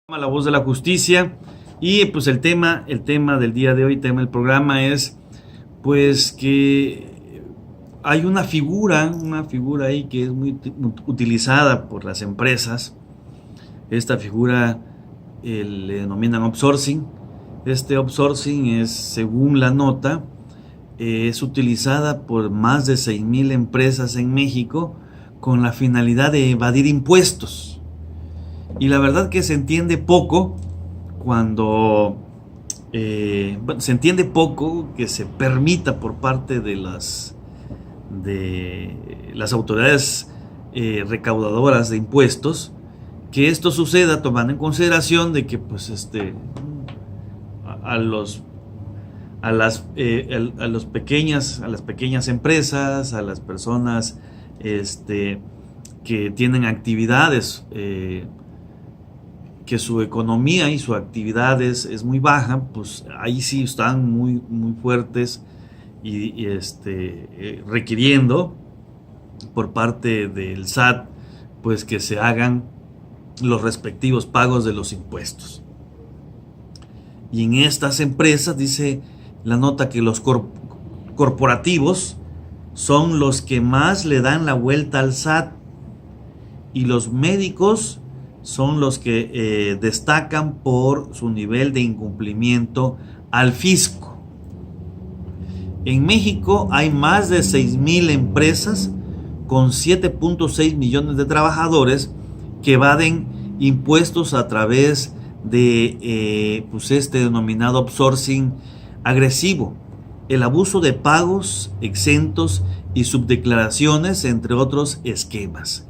La Voz de la Justicia. Y pues el tema del día de hoy, tema del programa es pues que hay una figura ahí que es muy utilizada por las empresas. Esta figura le denominan outsourcing. Este outsourcing es, según la nota, es utilizada por más de 6,000 empresas en México con la finalidad de evadir impuestos. Y la verdad que se entiende poco cuando se entiende poco que se permita por parte de las autoridades recaudadoras de impuestos que esto suceda, tomando en consideración de que pues a las pequeñas empresas, a las personas que tienen actividades que su economía y su actividad es muy baja, pues ahí sí están muy fuertes y requiriendo por parte del SAT pues que se hagan los respectivos pagos de los impuestos. Y en estas empresas dice la nota que los corporativos son los que más le dan la vuelta al SAT y los médicos son los que destacan por su nivel de incumplimiento al fisco. En México hay más de 6,000 empresas con 7.6 millones de trabajadores que evaden impuestos a través de este denominado outsourcing agresivo, el abuso de pagos exentos y subdeclaraciones, entre otros esquemas.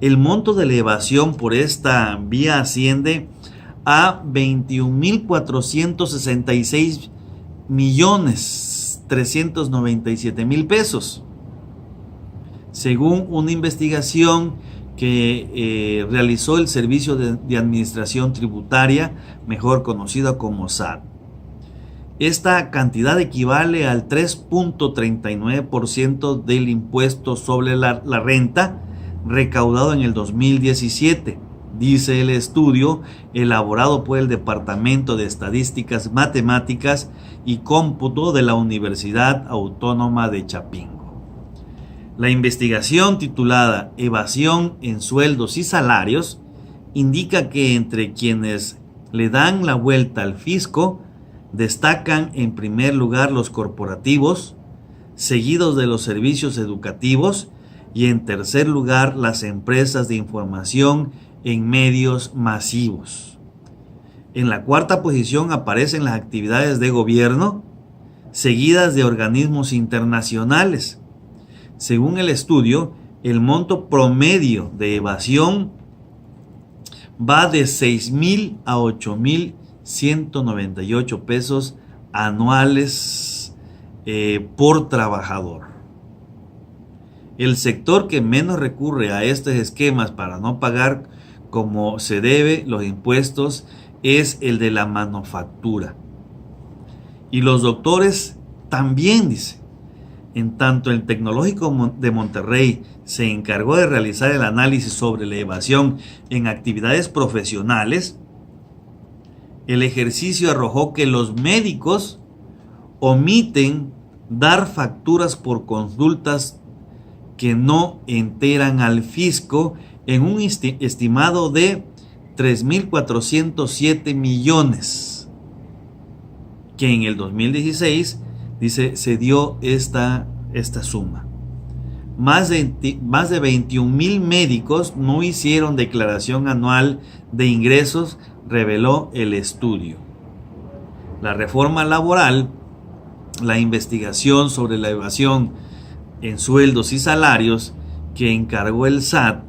El monto de la evasión por esta vía asciende a 21,396,397,000 pesos, según una investigación que realizó el Servicio de Administración Tributaria, mejor conocido como SAT. Esta cantidad equivale al 3.39% del impuesto sobre la renta recaudado en el 2017, dice el estudio elaborado por el Departamento de Estadísticas, Matemáticas y Cómputo de la Universidad Autónoma de Chapingo. La investigación, titulada Evasión en sueldos y salarios, indica que entre quienes le dan la vuelta al fisco destacan en primer lugar los corporativos, seguidos de los servicios educativos, y en tercer lugar las empresas de información en medios masivos. En la cuarta posición aparecen las actividades de gobierno, seguidas de organismos internacionales. Según el estudio, el monto promedio de evasión va de 6,000 a 8,198 pesos anuales por trabajador. El sector que menos recurre a estos esquemas para no pagar como se debe los impuestos es el de la manufactura. Y los doctores también, dice. En tanto el Tecnológico de Monterrey se encargó de realizar el análisis sobre la evasión en actividades profesionales, el ejercicio arrojó que los médicos omiten dar facturas por consultas que no enteran al fisco en un estimado de 3,407 millones, que en el 2016, dice, se dio esta suma. Más de 21,000 médicos no hicieron declaración anual de ingresos, reveló el estudio. La reforma laboral, la investigación sobre la evasión en sueldos y salarios que encargó el SAT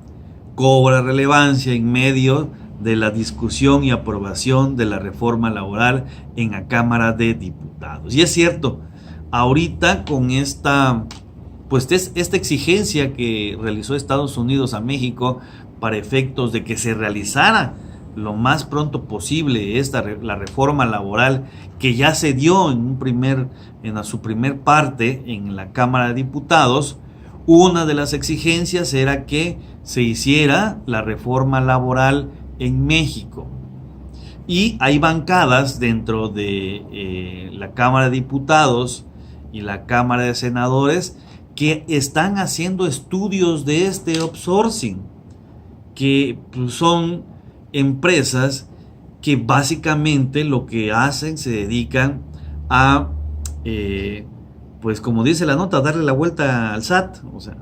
cobra relevancia en medio de la discusión y aprobación de la reforma laboral en la Cámara de Diputados. Y es cierto, ahorita con esta exigencia que realizó Estados Unidos a México para efectos de que se realizara lo más pronto posible la reforma laboral que ya se dio en su primer parte en la Cámara de Diputados, una de las exigencias era que se hiciera la reforma laboral en México. Y hay bancadas dentro de la Cámara de Diputados y la Cámara de Senadores que están haciendo estudios de este outsourcing, que pues, son empresas que básicamente lo que hacen, se dedican a, pues como dice la nota, darle la vuelta al SAT, o sea,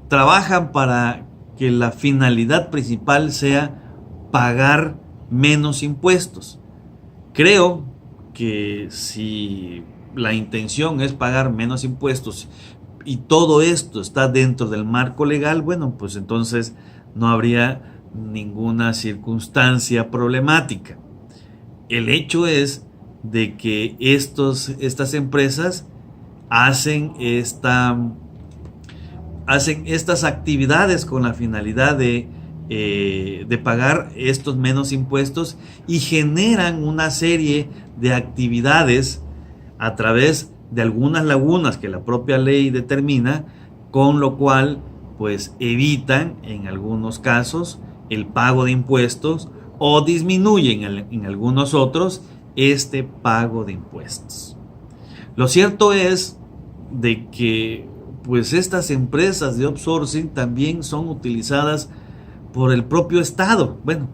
trabajan para que la finalidad principal sea pagar menos impuestos. Creo que si la intención es pagar menos impuestos y todo esto está dentro del marco legal, bueno, pues entonces no habría ninguna circunstancia problemática. El hecho es de que estas empresas hacen estas actividades con la finalidad de pagar estos menos impuestos y generan una serie de actividades a través de algunas lagunas que la propia ley determina, con lo cual pues evitan en algunos casos el pago de impuestos o disminuyen en algunos otros este pago de impuestos. Lo cierto es de que pues estas empresas de outsourcing también son utilizadas por el propio Estado. Bueno,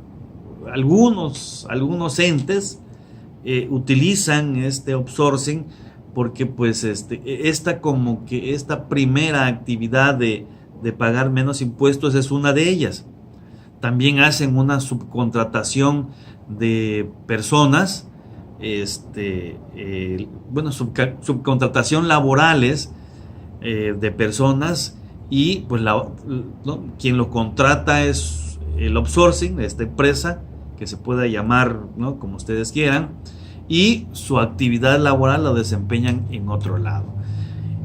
algunos entes utilizan este outsourcing porque pues esta primera actividad de pagar menos impuestos es una de ellas. También hacen una subcontratación de personas, subcontratación laborales de personas, y pues quien lo contrata es el outsourcing, esta empresa que se pueda llamar, ¿no?, como ustedes quieran, y su actividad laboral la desempeñan en otro lado.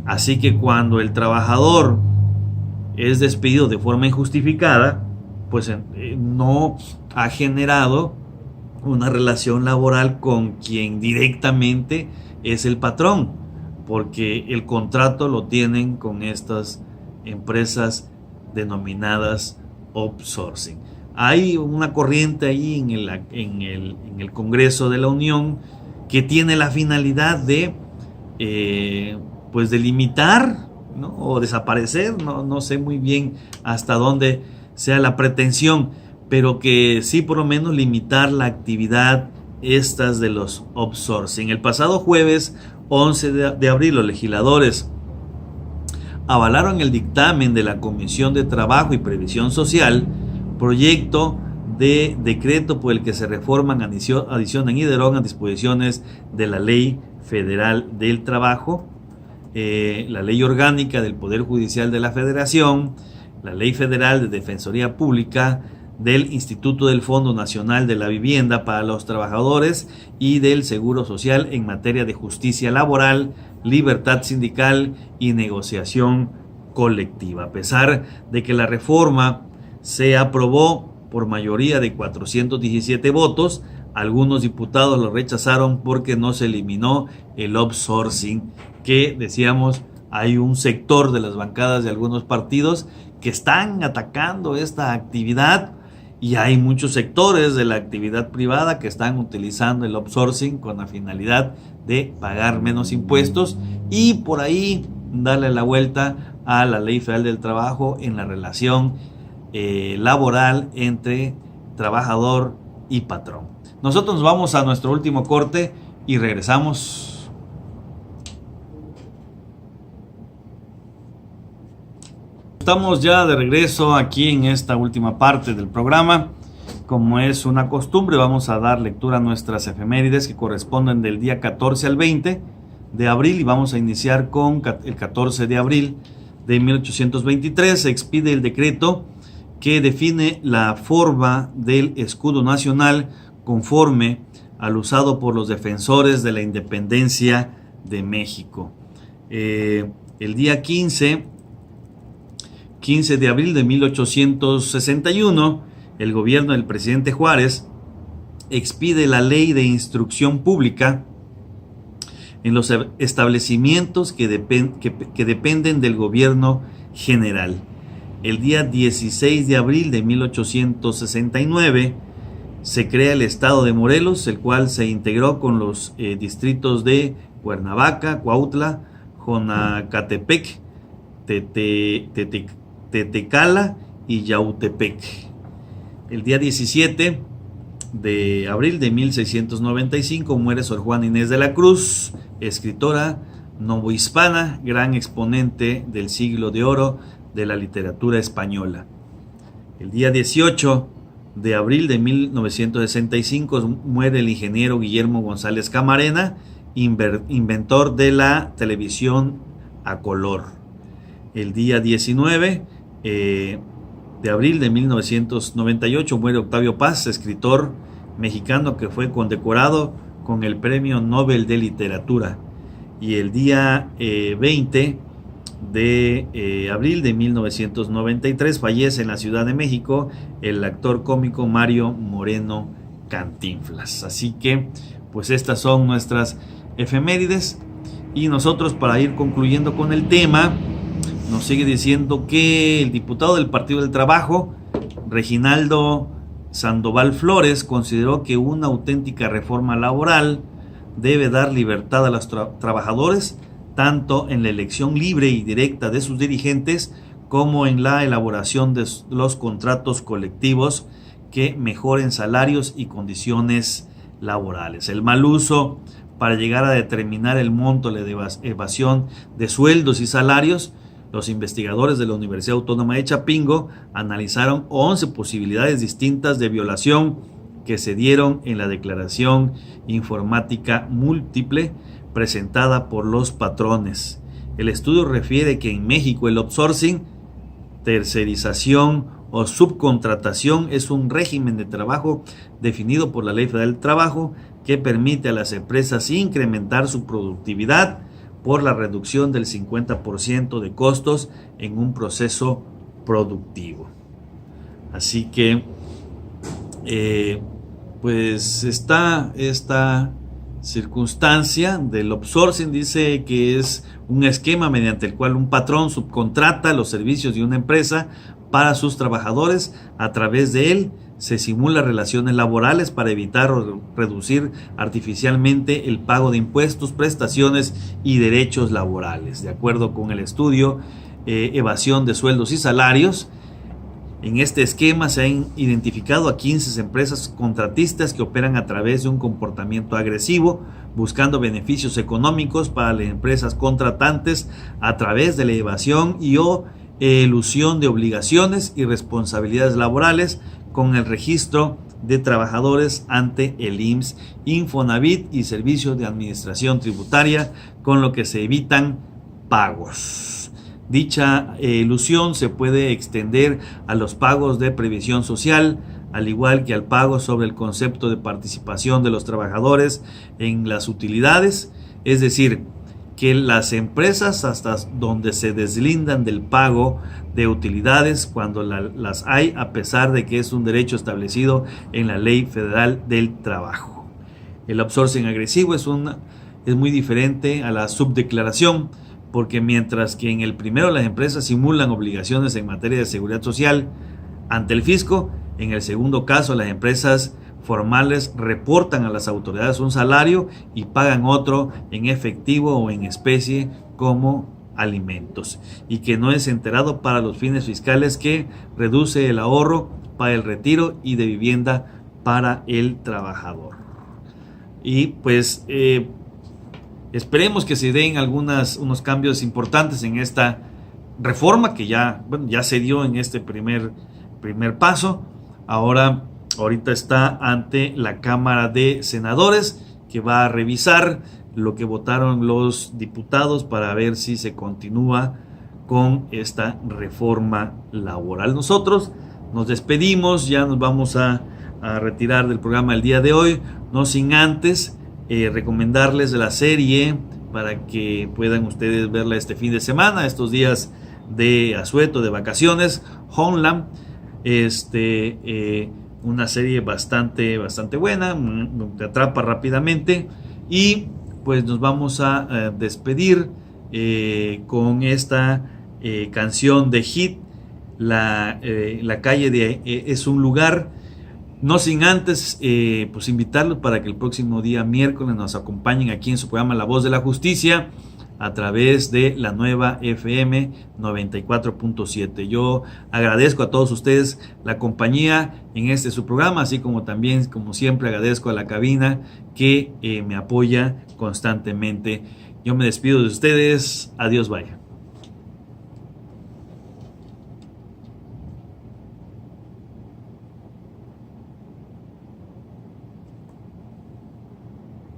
Así que cuando el trabajador es despedido de forma injustificada, pues no ha generado una relación laboral con quien directamente es el patrón, porque el contrato lo tienen con estas empresas denominadas outsourcing. Hay una corriente ahí en el Congreso de la Unión que tiene la finalidad de pues delimitar, ¿no?, o desaparecer, no sé muy bien hasta dónde sea la pretensión, pero que sí por lo menos limitar la actividad estas de los outsourcing. El pasado jueves 11 de abril los legisladores avalaron el dictamen de la Comisión de Trabajo y Previsión Social, proyecto de decreto por el que se reforman, adicionan y derogan disposiciones de la Ley Federal del Trabajo, la Ley Orgánica del Poder Judicial de la Federación, la Ley Federal de Defensoría Pública, del Instituto del Fondo Nacional de la Vivienda para los Trabajadores y del Seguro Social en materia de justicia laboral, libertad sindical y negociación colectiva. A pesar de que la reforma se aprobó por mayoría de 417 votos, algunos diputados lo rechazaron porque no se eliminó el outsourcing, que decíamos, hay un sector de las bancadas de algunos partidos que están atacando esta actividad, y hay muchos sectores de la actividad privada que están utilizando el outsourcing con la finalidad de pagar menos impuestos y por ahí darle la vuelta a la Ley Federal del Trabajo en la relación laboral entre trabajador y patrón. Nosotros nos vamos a nuestro último corte y regresamos. Estamos ya de regreso aquí en esta última parte del programa. Como es una costumbre, vamos a dar lectura a nuestras efemérides que corresponden del día 14 al 20 de abril y vamos a iniciar con el 14 de abril de 1823. Se expide el decreto que define la forma del escudo nacional conforme al usado por los defensores de la independencia de México. El día 15 de abril de 1861, el gobierno del presidente Juárez expide la Ley de Instrucción Pública en los establecimientos que dependen del gobierno general. El día 16 de abril de 1869, se crea el estado de Morelos, el cual se integró con los distritos de Cuernavaca, Cuautla, Jonacatepec, Tetecala y Yautepec. El día 17 de abril de 1695 muere Sor Juana Inés de la Cruz, escritora novohispana, gran exponente del siglo de oro de la literatura española. El día 18 de abril de 1965 muere el ingeniero Guillermo González Camarena, inventor de la televisión a color. El día 19 de abril de 1998 muere Octavio Paz, escritor mexicano que fue condecorado con el Premio Nobel de Literatura. Y el día 20 de abril de 1993 fallece en la Ciudad de México el actor cómico Mario Moreno Cantinflas. Así que pues estas son nuestras efemérides, y nosotros, para ir concluyendo con el tema, nos sigue diciendo que el diputado del Partido del Trabajo, Reginaldo Sandoval Flores, consideró que una auténtica reforma laboral debe dar libertad a los trabajadores, tanto en la elección libre y directa de sus dirigentes como en la elaboración de los contratos colectivos que mejoren salarios y condiciones laborales. El mal uso para llegar a determinar el monto de evasión de sueldos y salarios, los investigadores de la Universidad Autónoma de Chapingo analizaron 11 posibilidades distintas de violación que se dieron en la declaración informática múltiple presentada por los patrones. El estudio refiere que en México el outsourcing, tercerización o subcontratación es un régimen de trabajo definido por la Ley Federal del Trabajo que permite a las empresas incrementar su productividad por la reducción del 50% de costos en un proceso productivo. Así que pues está esta circunstancia del outsourcing. Dice que es un esquema mediante el cual un patrón subcontrata los servicios de una empresa para sus trabajadores. A través de él se simula relaciones laborales para evitar o reducir artificialmente el pago de impuestos, prestaciones y derechos laborales. De acuerdo con el estudio Evasión de Sueldos y Salarios, en este esquema se han identificado a 15 empresas contratistas que operan a través de un comportamiento agresivo, buscando beneficios económicos para las empresas contratantes a través de la evasión y o elusión de obligaciones y responsabilidades laborales con el registro de trabajadores ante el IMSS, Infonavit y Servicios de Administración Tributaria, con lo que se evitan pagos. Dicha elusión se puede extender a los pagos de previsión social, al igual que al pago sobre el concepto de participación de los trabajadores en las utilidades, es decir, que las empresas hasta donde se deslindan del pago de utilidades cuando las hay, a pesar de que es un derecho establecido en la Ley Federal del Trabajo. El outsourcing agresivo es muy diferente a la subdeclaración, porque mientras que en el primero las empresas simulan obligaciones en materia de seguridad social ante el fisco, en el segundo caso las empresas formales reportan a las autoridades un salario y pagan otro en efectivo o en especie como alimentos, y que no es enterado para los fines fiscales, que reduce el ahorro para el retiro y de vivienda para el trabajador. Y pues esperemos que se den unos cambios importantes en esta reforma que ya se dio en este primer paso. Ahorita está ante la Cámara de Senadores, que va a revisar lo que votaron los diputados para ver si se continúa con esta reforma laboral. Nosotros nos despedimos, ya nos vamos a retirar del programa el día de hoy, no sin antes recomendarles la serie para que puedan ustedes verla este fin de semana, estos días de asueto, de vacaciones. Homeland, una serie bastante buena, te atrapa rápidamente. Y pues nos vamos a despedir con esta canción de Hit, la calle es un lugar. No sin antes, pues invitarlos para que el próximo día miércoles nos acompañen aquí en su programa La Voz de la Justicia a través de la nueva FM 94.7. Yo agradezco a todos ustedes la compañía en este su programa, así como también, como siempre, agradezco a la cabina que me apoya constantemente. Yo me despido de ustedes. Adiós, bye.